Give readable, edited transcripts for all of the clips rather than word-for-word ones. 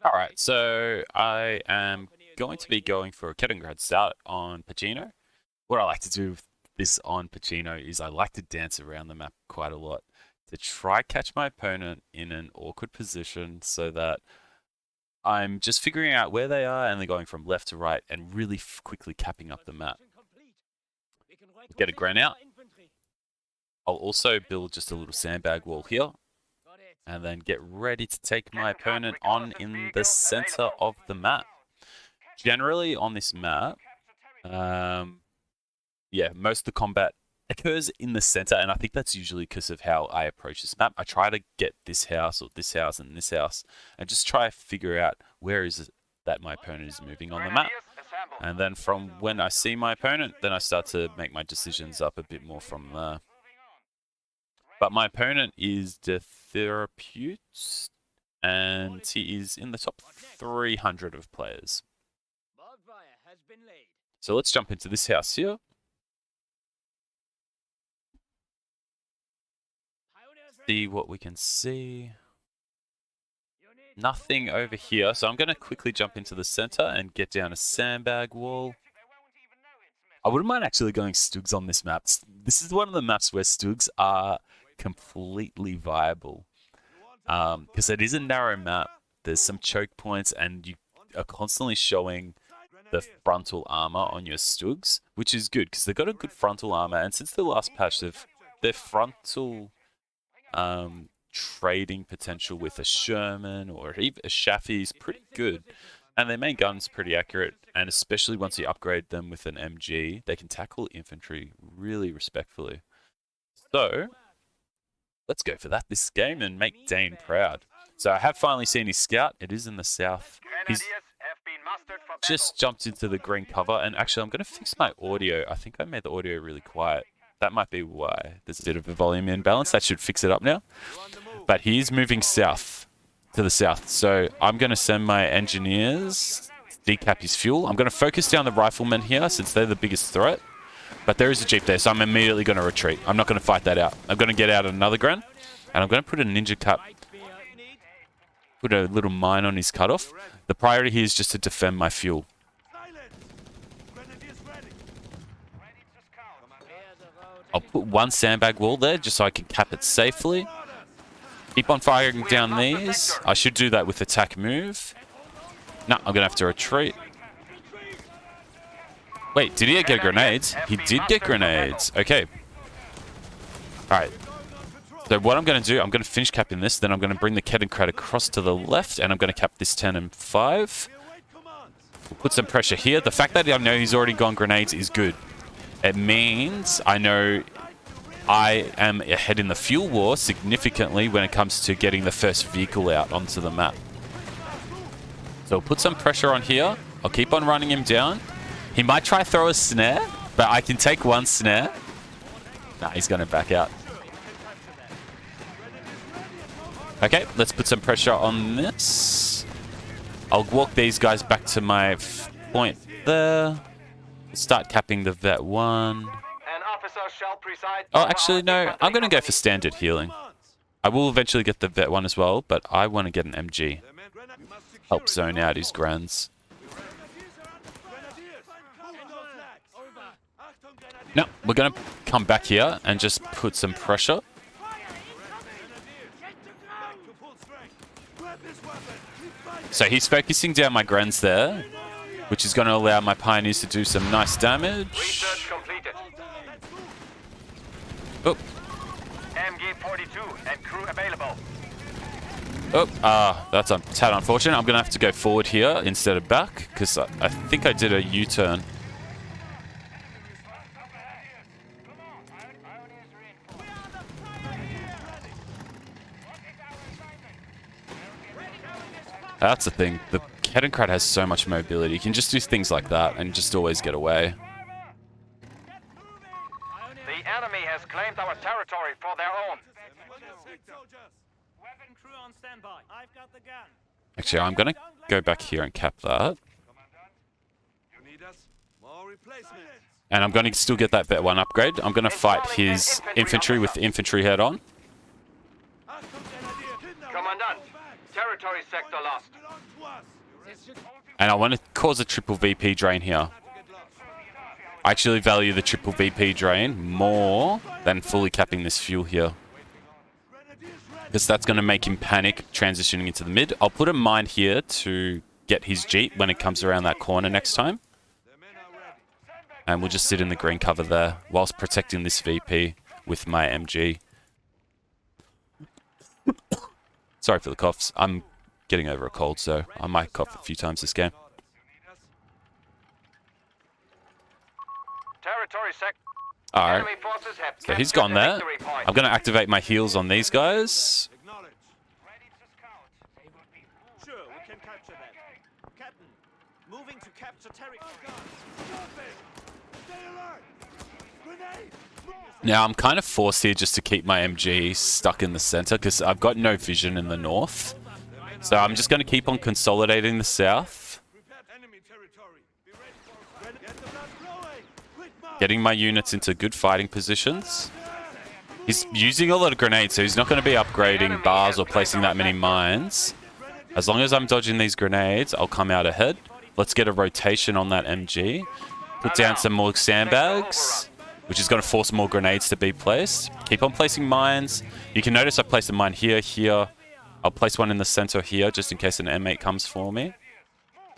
Alright, so I am going to be going for a Kettengrad start on Pacino. What I like to do with this on Pacino is I like to dance around the map quite a lot to try catch my opponent in an awkward position so that I'm just figuring out where they are and they're going from left to right and really quickly capping up the map. Get a Gren out. I'll also build just a little sandbag wall here and then get ready to take my opponent on in the center of the map. Generally on this map, yeah, most of the combat occurs in the center, and I think that's usually because of how I approach this map. I try to get this house or this house and this house and just try to figure out where is it that my opponent is moving on the map. And then from when I see my opponent, then I start to make my decisions up a bit more from there. But my opponent is the Therapeutes, and he is in the top 300 of players. So let's jump into this house here. See what we can see. Nothing over here, so I'm going to quickly jump into the center and get down a sandbag wall. I wouldn't mind actually going Stugs on this map. This is one of the maps where Stugs are completely viable. Because it is a narrow map, there's some choke points, and you are constantly showing the frontal armor on your Stugs, which is good because they've got a good frontal armor, and since the last patch, their frontal trading potential with a Sherman or even a Shaffy is pretty good, and their main gun's pretty accurate, and especially once you upgrade them with an MG, they can tackle infantry really respectfully. So let's go for that this game and make Dane proud. So I have finally seen his scout. It is in the south. He's just jumped into the green cover, and actually I'm going to fix my audio. I think I made the audio really quiet. That might be why there's a bit of a volume imbalance. That should fix it up now. But he is moving south, to the south. So I'm going to send my engineers to decap his fuel. I'm going to focus down the riflemen here since they're the biggest threat. But there is a jeep there, so I'm immediately going to retreat. I'm not going to fight that out. I'm going to get out another Gren, and I'm going to put a ninja cap, put a little mine on his cutoff. The priority here is just to defend my fuel. I'll put one sandbag wall there just so I can cap it safely. Keep on firing down these. I should do that with attack move. No, I'm going to have to retreat. Wait, did he get grenades? He did get grenades. Okay. Alright. So what I'm going to do, I'm going to finish capping this. Then I'm going to bring the Kettengrad across to the left. And I'm going to cap this 10 and 5. We'll put some pressure here. The fact that I know he's already gone grenades is good. It means I know I am ahead in the fuel war significantly when it comes to getting the first vehicle out onto the map. So we'll put some pressure on here. I'll keep on running him down. He might try throw a snare, but I can take one snare. Nah, he's going to back out. Okay, let's put some pressure on this. I'll walk these guys back to my point there. Start capping the Vet 1. Oh, actually, no. I'm going to go for standard healing. I will eventually get the Vet 1 as well, but I want to get an MG. Help zone out his Grans. No, we're going to come back here and just put some pressure. So he's focusing down my Grans there, which is going to allow my Pioneers to do some nice damage. Oh. MG-42 and crew available. Oh, that's a tad unfortunate. I'm going to have to go forward here instead of back, because I think I did a U-turn. That's the thing. The Kettengrad has so much mobility. You can just do things like that and just always get away. The enemy has claimed our territory for their own. Actually, I'm going to go back here and cap that. And I'm going to still get that Vet 1 upgrade. I'm going to fight his infantry with infantry head on. territory sector lost. And I want to cause a triple VP drain here. I actually value the triple VP drain more than fully capping this fuel here, because that's going to make him panic transitioning into the mid. I'll put a mine here to get his Jeep when it comes around that corner next time. And we'll just sit in the green cover there whilst protecting this VP with my MG. Sorry for the coughs. I'm getting over a cold, so I might cough a few times this game. Territory sector. Alright, so he's gone there. I'm going to activate my heals on these guys. Sure, we can capture that. Captain, moving to capture territory. Now, I'm kind of forced here just to keep my MG stuck in the center because I've got no vision in the north. So I'm just going to keep on consolidating the south. Getting my units into good fighting positions. He's using a lot of grenades, so he's not going to be upgrading bars or placing that many mines. As long as I'm dodging these grenades, I'll come out ahead. Let's get a rotation on that MG. Put down some more sandbags, which is going to force more grenades to be placed. Keep on placing mines. You can notice I've placed a mine here, here. I'll place one in the center here, just in case an M8 comes for me.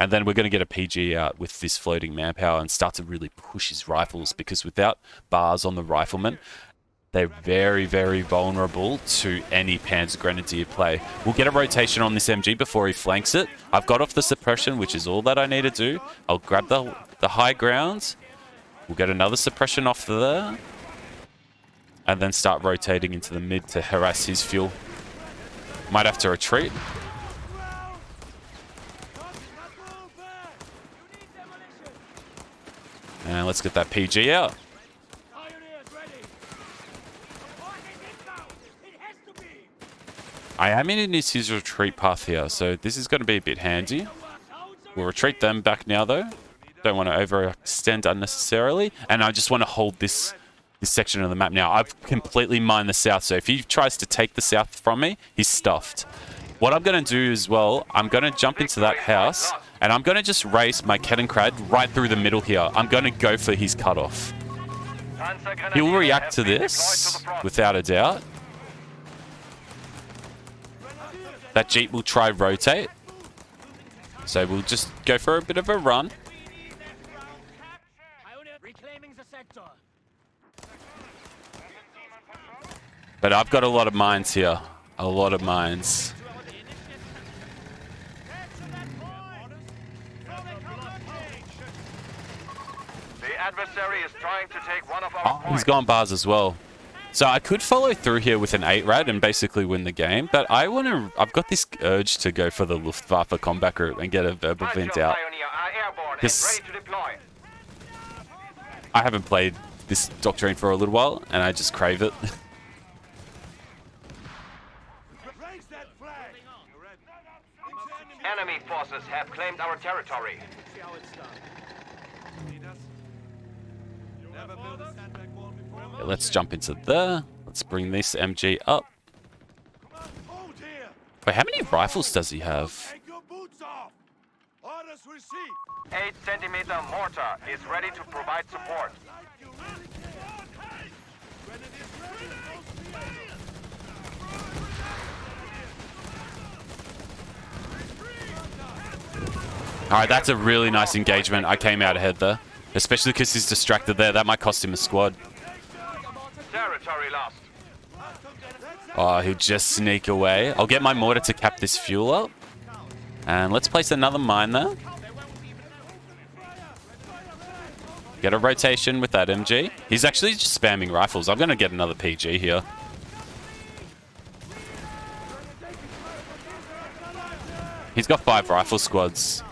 And then we're going to get a PG out with this floating manpower and start to really push his rifles, because without bars on the Riflemen, they're very, very vulnerable to any Panzergrenadier play. We'll get a rotation on this MG before he flanks it. I've got off the suppression, which is all that I need to do. I'll grab the high ground. We'll get another suppression off there. And then start rotating into the mid to harass his fuel. Might have to retreat. And let's get that PG out. I am in his retreat path here, so this is going to be a bit handy. We'll retreat them back now, though. Don't want to overextend unnecessarily. And I just want to hold this section of the map now. I've completely mined the south, so if he tries to take the south from me, he's stuffed. What I'm going to do as well, I'm going to jump into that house, and I'm going to just race my Kettenkrad right through the middle here. I'm going to go for his cutoff. He'll react to this, without a doubt. That Jeep will try rotate. So we'll just go for a bit of a run. But I've got a lot of mines here. A lot of mines. The adversary is trying to take one of our Oh, he's gone bars as well. So I could follow through here with an 8-rad and basically win the game, but I've got this urge to go for the Luftwaffe combat group and get a Wirbelwind out. Because I haven't played this doctrine for a little while, and I just crave it. Enemy forces have claimed our territory. Okay, let's jump into there. Let's bring this MG up. Wait, how many rifles does he have? 8-centimeter mortar is ready to provide support. Alright, that's a really nice engagement. I came out ahead there. Especially because he's distracted there. That might cost him a squad. Territory lost. Oh, he'll just sneak away. I'll get my mortar to cap this fuel up. And let's place another mine there. Get a rotation with that MG. He's actually just spamming rifles. I'm going to get another PG here. He's got 5 rifle squads.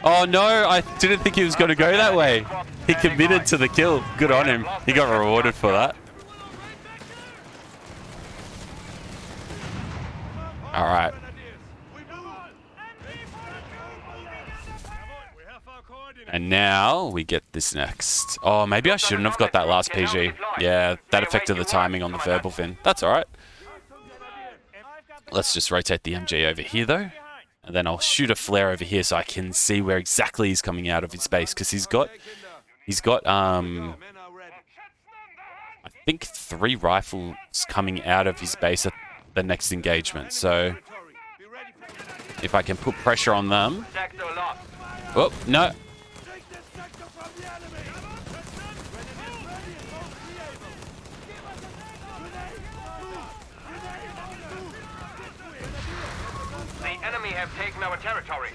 Oh no, I didn't think he was going to go that way. He committed to the kill. Good on him. He got rewarded for that. Alright. And now we get this next. Oh, maybe I shouldn't have got that last PG. Yeah, that affected the timing on the Wirbelwind. That's alright. Let's just rotate the MG over here though. And then I'll shoot a flare over here so I can see where exactly he's coming out of his base. Because he's got I think 3 rifles coming out of his base at the next engagement. So if I can put pressure on them. Oh, no. The enemy have taken our territory.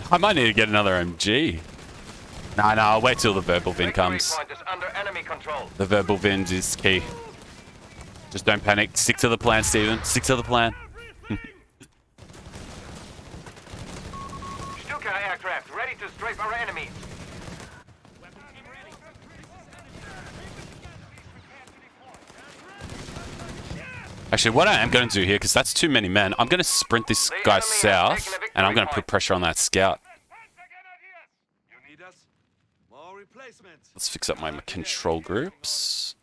I might need to get another MG. Nah, I'll wait till the Wirbelwind comes. Point is under enemy control. The Wirbelwind is key. Just don't panic. Stick to the plan, Steven. Stick to the plan. Stuka aircraft ready to strafe our enemies. Actually, what I am going to do here, because that's too many men, I'm going to sprint this guy south, and I'm going to put pressure on that scout. Let's fix up my control groups.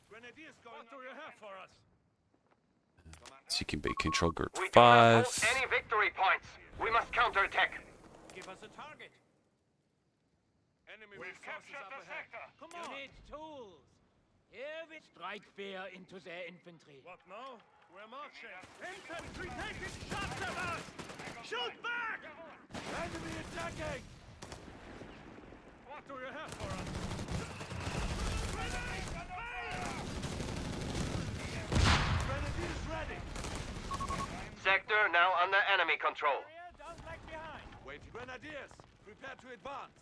So you can be control group 5. Any victory points. We must counterattack. Give us a target. Enemy captured the sector. Come on. You need tools. Here we strike fear into their infantry. What now? We're marching. Infantry taking shots at us. Shoot back! Enemy attacking. What do you have for us? Grenadiers ready. Sector now under enemy control. Don't lag behind. Wait, Grenadiers, prepare to advance.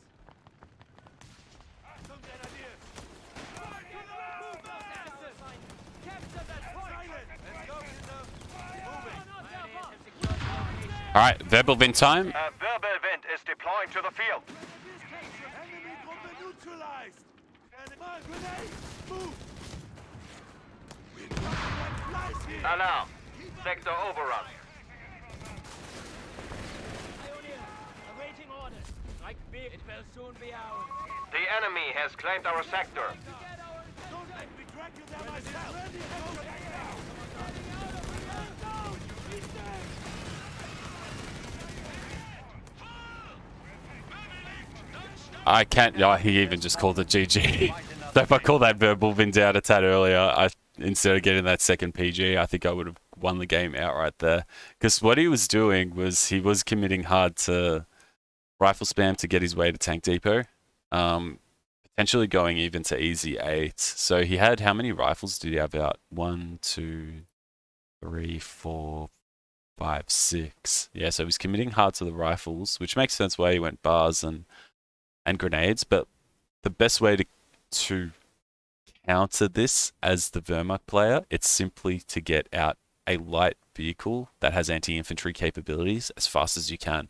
Some Grenadiers. Capture that point. Let's go, Alright, Wirbelwind time. Wirbelwind is deploying to the field. Enemy group neutralized. Enemy grenades, move. Alarm. Sector overrun. Awaiting orders. Like fear, it will soon be ours. The enemy has claimed our sector. Don't let me drag you there myself. I can't. Oh, he even just called it GG. So if I called that Wirbelwind out a tad earlier, instead of getting that second PG, I think I would have won the game outright there. Because what he was doing was he was committing hard to rifle spam to get his way to tank depot. Potentially going even to easy 8. So he had, how many rifles did he have out? 1, 2, 3, 4, 5, 6. Yeah, so he was committing hard to the rifles, which makes sense why he went bars and grenades. But the best way to counter this as the Wehrmacht player, it's simply to get out a light vehicle that has anti-infantry capabilities as fast as you can.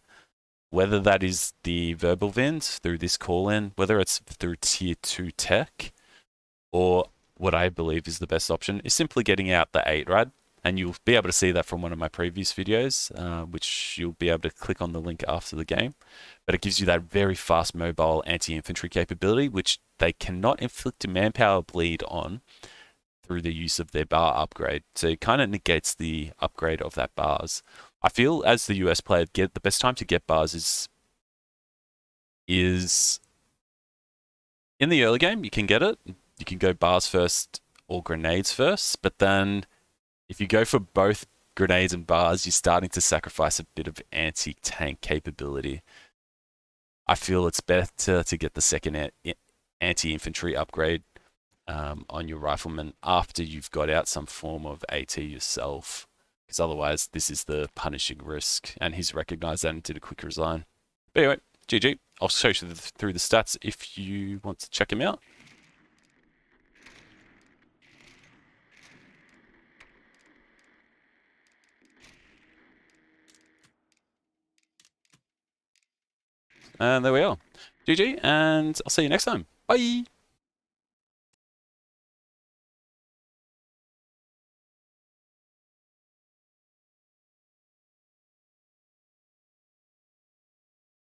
Whether that is the Wirbelwind through this call-in, whether it's through tier 2 tech, or what I believe is the best option, is simply getting out the 8-rad. And you'll be able to see that from one of my previous videos, which you'll be able to click on the link after the game. But it gives you that very fast mobile anti-infantry capability, which they cannot inflict a manpower bleed on through the use of their bar upgrade. So it kind of negates the upgrade of that bars. I feel as the US player, the best time to get bars is in the early game. You can get it. You can go bars first or grenades first, but then if you go for both grenades and bars, you're starting to sacrifice a bit of anti-tank capability. I feel it's better to get the second anti-infantry upgrade on your rifleman after you've got out some form of AT yourself. because otherwise this is the punishing risk, and he's recognised that and did a quick resign. But anyway, GG. I'll show you through the stats if you want to check him out. And there we are. GG, and I'll see you next time. Bye!